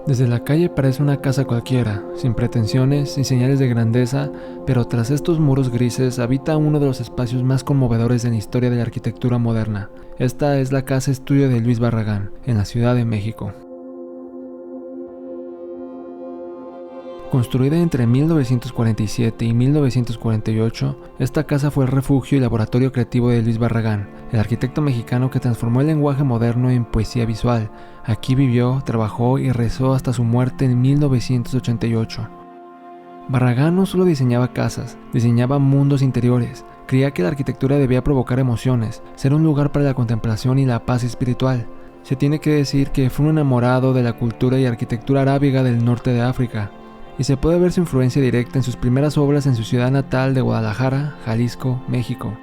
Desde la calle parece una casa cualquiera, sin pretensiones, sin señales de grandeza, pero tras estos muros grises habita uno de los espacios más conmovedores de la historia de la arquitectura moderna. Esta es la casa estudio de Luis Barragán, en la Ciudad de México. Construida entre 1947 y 1948, esta casa fue el refugio y laboratorio creativo de Luis Barragán, el arquitecto mexicano que transformó el lenguaje moderno en poesía visual. Aquí vivió, trabajó y rezó hasta su muerte en 1988. Barragán no solo diseñaba casas, diseñaba mundos interiores. Creía que la arquitectura debía provocar emociones, ser un lugar para la contemplación y la paz espiritual. Se tiene que decir que fue un enamorado de la cultura y arquitectura arábiga del norte de África, y se puede ver su influencia directa en sus primeras obras en su ciudad natal de Guadalajara, Jalisco, México.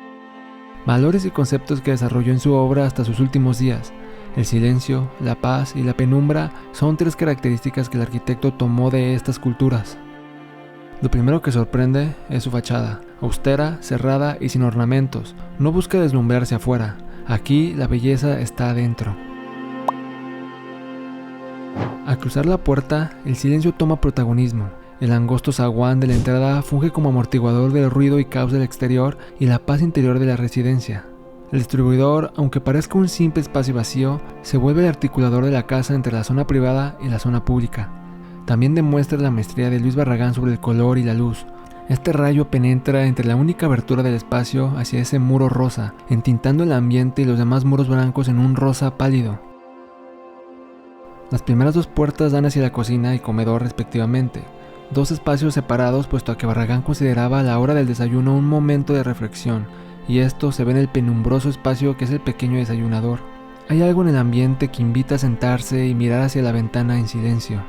Valores y conceptos que desarrolló en su obra hasta sus últimos días. El silencio, la paz y la penumbra son tres características que el arquitecto tomó de estas culturas. Lo primero que sorprende es su fachada, austera, cerrada y sin ornamentos. No busca deslumbrarse afuera. Aquí la belleza está adentro. Al cruzar la puerta, el silencio toma protagonismo. El angosto zaguán de la entrada funge como amortiguador del ruido y caos del exterior y la paz interior de la residencia. El distribuidor, aunque parezca un simple espacio vacío, se vuelve el articulador de la casa entre la zona privada y la zona pública. También demuestra la maestría de Luis Barragán sobre el color y la luz. Este rayo penetra entre la única abertura del espacio hacia ese muro rosa, entintando el ambiente y los demás muros blancos en un rosa pálido. Las primeras dos puertas dan hacia la cocina y comedor respectivamente, dos espacios separados puesto a que Barragán consideraba la hora del desayuno un momento de reflexión, y esto se ve en el penumbroso espacio que es el pequeño desayunador. Hay algo en el ambiente que invita a sentarse y mirar hacia la ventana en silencio.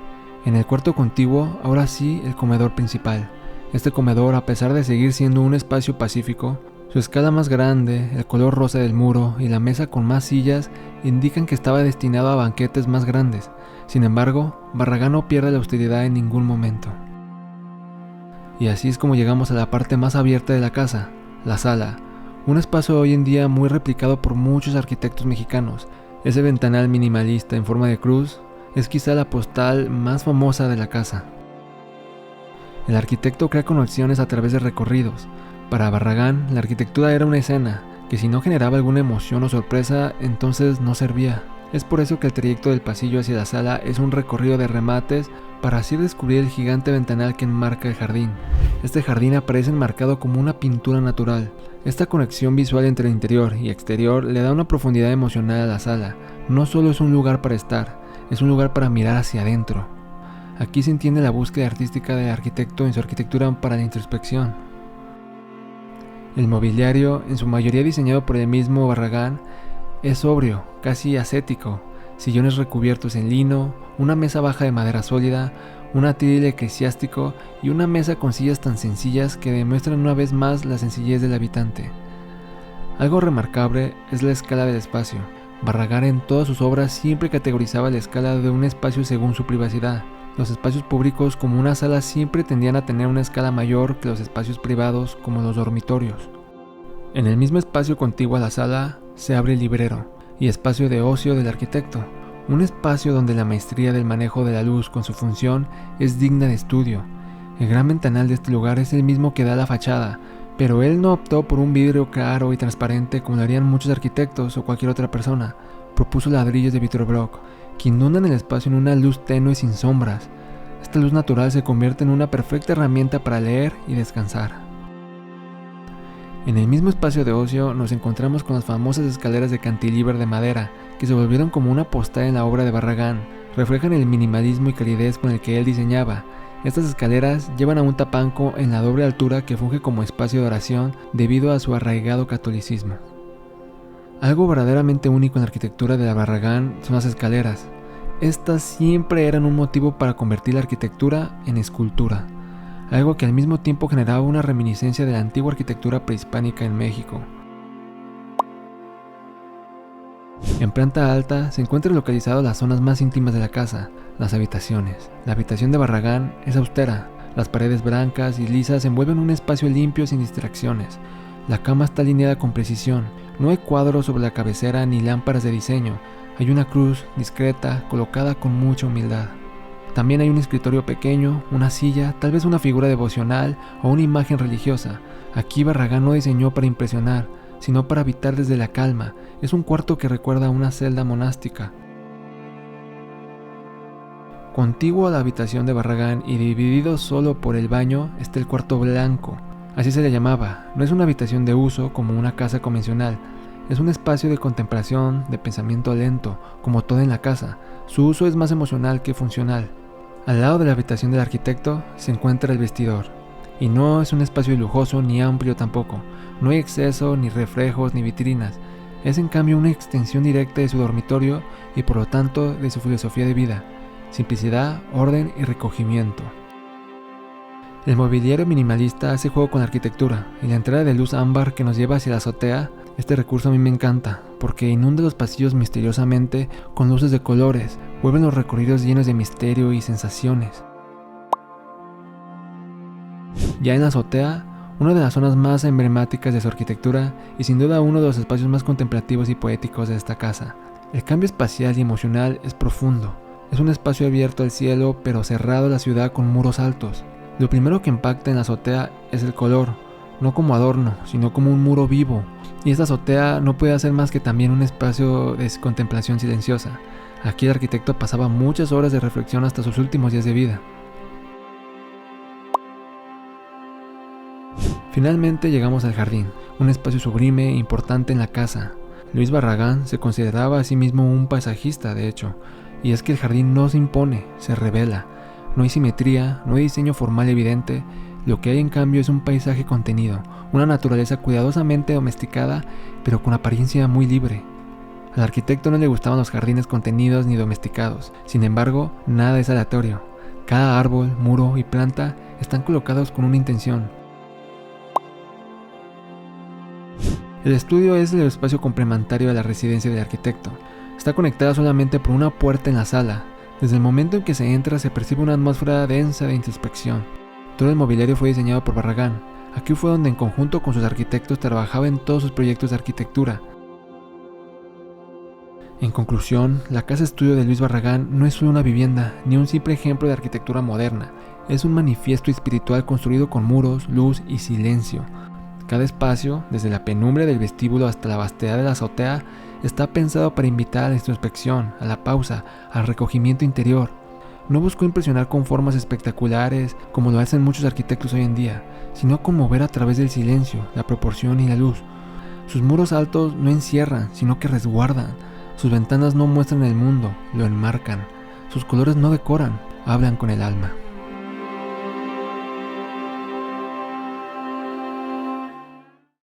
En el cuarto contiguo, ahora sí, el comedor principal. Este comedor, a pesar de seguir siendo un espacio pacífico, su escala más grande, el color rosa del muro y la mesa con más sillas indican que estaba destinado a banquetes más grandes. Sin embargo, Barragán no pierde la austeridad en ningún momento. Y así es como llegamos a la parte más abierta de la casa, la sala, un espacio hoy en día muy replicado por muchos arquitectos mexicanos. Ese ventanal minimalista en forma de cruz es quizá la postal más famosa de la casa. El arquitecto crea conexiones a través de recorridos. Para Barragán, la arquitectura era una escena, que si no generaba alguna emoción o sorpresa, entonces no servía. Es por eso que el trayecto del pasillo hacia la sala es un recorrido de remates para así descubrir el gigante ventanal que enmarca el jardín. Este jardín aparece enmarcado como una pintura natural. Esta conexión visual entre interior y exterior le da una profundidad emocional a la sala. No solo es un lugar para estar, es un lugar para mirar hacia adentro. Aquí se entiende la búsqueda artística del arquitecto en su arquitectura para la introspección. El mobiliario, en su mayoría diseñado por el mismo Barragán, es sobrio, casi ascético. Sillones recubiertos en lino, una mesa baja de madera sólida, un atril eclesiástico y una mesa con sillas tan sencillas que demuestran una vez más la sencillez del habitante. Algo remarcable es la escala del espacio. Barragán en todas sus obras siempre categorizaba la escala de un espacio según su privacidad. Los espacios públicos como una sala siempre tendían a tener una escala mayor que los espacios privados como los dormitorios. En el mismo espacio contiguo a la sala se abre el librero y espacio de ocio del arquitecto, un espacio donde la maestría del manejo de la luz con su función es digna de estudio. El gran ventanal de este lugar es el mismo que da la fachada, pero él no optó por un vidrio claro y transparente como lo harían muchos arquitectos o cualquier otra persona. Propuso ladrillos de vitrobroc que inundan el espacio en una luz tenue sin sombras. Esta luz natural se convierte en una perfecta herramienta para leer y descansar. En el mismo espacio de ocio nos encontramos con las famosas escaleras de cantilever de madera, que se volvieron como una postal en la obra de Barragán. Reflejan el minimalismo y calidez con el que él diseñaba. Estas escaleras llevan a un tapanco en la doble altura que funge como espacio de oración debido a su arraigado catolicismo. Algo verdaderamente único en la arquitectura de la Barragán son las escaleras. Estas siempre eran un motivo para convertir la arquitectura en escultura, algo que al mismo tiempo generaba una reminiscencia de la antigua arquitectura prehispánica en México. En planta alta se encuentran localizadas las zonas más íntimas de la casa, las habitaciones. La habitación de Barragán es austera, las paredes blancas y lisas envuelven un espacio limpio sin distracciones. La cama está alineada con precisión, no hay cuadros sobre la cabecera ni lámparas de diseño, hay una cruz discreta colocada con mucha humildad. También hay un escritorio pequeño, una silla, tal vez una figura devocional o una imagen religiosa. Aquí Barragán no diseñó para impresionar, sino para habitar desde la calma. Es un cuarto que recuerda a una celda monástica. Contiguo a la habitación de Barragán y dividido solo por el baño está el cuarto blanco. Así se le llamaba. No es una habitación de uso como una casa convencional. Es un espacio de contemplación, de pensamiento lento, como todo en la casa. Su uso es más emocional que funcional. Al lado de la habitación del arquitecto se encuentra el vestidor. Y no es un espacio lujoso ni amplio tampoco. No hay exceso, ni reflejos, ni vitrinas. Es en cambio una extensión directa de su dormitorio y por lo tanto de su filosofía de vida. Simplicidad, orden y recogimiento. El mobiliario minimalista hace juego con la arquitectura y la entrada de luz ámbar que nos lleva hacia la azotea. Este recurso a mí me encanta porque inunda los pasillos misteriosamente con luces de colores, vuelven los recorridos llenos de misterio y sensaciones. Ya en la azotea, una de las zonas más emblemáticas de su arquitectura y sin duda uno de los espacios más contemplativos y poéticos de esta casa. El cambio espacial y emocional es profundo. Es un espacio abierto al cielo pero cerrado a la ciudad con muros altos. Lo primero que impacta en la azotea es el color, no como adorno, sino como un muro vivo. Y esta azotea no puede ser más que también un espacio de contemplación silenciosa. Aquí el arquitecto pasaba muchas horas de reflexión hasta sus últimos días de vida. Finalmente llegamos al jardín, un espacio sublime e importante en la casa. Luis Barragán se consideraba a sí mismo un paisajista, de hecho, y es que el jardín no se impone, se revela. No hay simetría, no hay diseño formal evidente, lo que hay en cambio es un paisaje contenido, una naturaleza cuidadosamente domesticada, pero con apariencia muy libre. Al arquitecto no le gustaban los jardines contenidos ni domesticados, sin embargo, nada es aleatorio. Cada árbol, muro y planta están colocados con una intención. El estudio es el espacio complementario de la residencia del arquitecto. Está conectada solamente por una puerta en la sala. Desde el momento en que se entra se percibe una atmósfera densa de introspección. Todo el mobiliario fue diseñado por Barragán. Aquí fue donde en conjunto con sus arquitectos trabajaba en todos sus proyectos de arquitectura. En conclusión, la casa estudio de Luis Barragán no es solo una vivienda, ni un simple ejemplo de arquitectura moderna. Es un manifiesto espiritual construido con muros, luz y silencio. Cada espacio, desde la penumbra del vestíbulo hasta la vastedad de la azotea, está pensado para invitar a la introspección, a la pausa, al recogimiento interior. No buscó impresionar con formas espectaculares como lo hacen muchos arquitectos hoy en día, sino conmover a través del silencio, la proporción y la luz. Sus muros altos no encierran, sino que resguardan. Sus ventanas no muestran el mundo, lo enmarcan. Sus colores no decoran, hablan con el alma.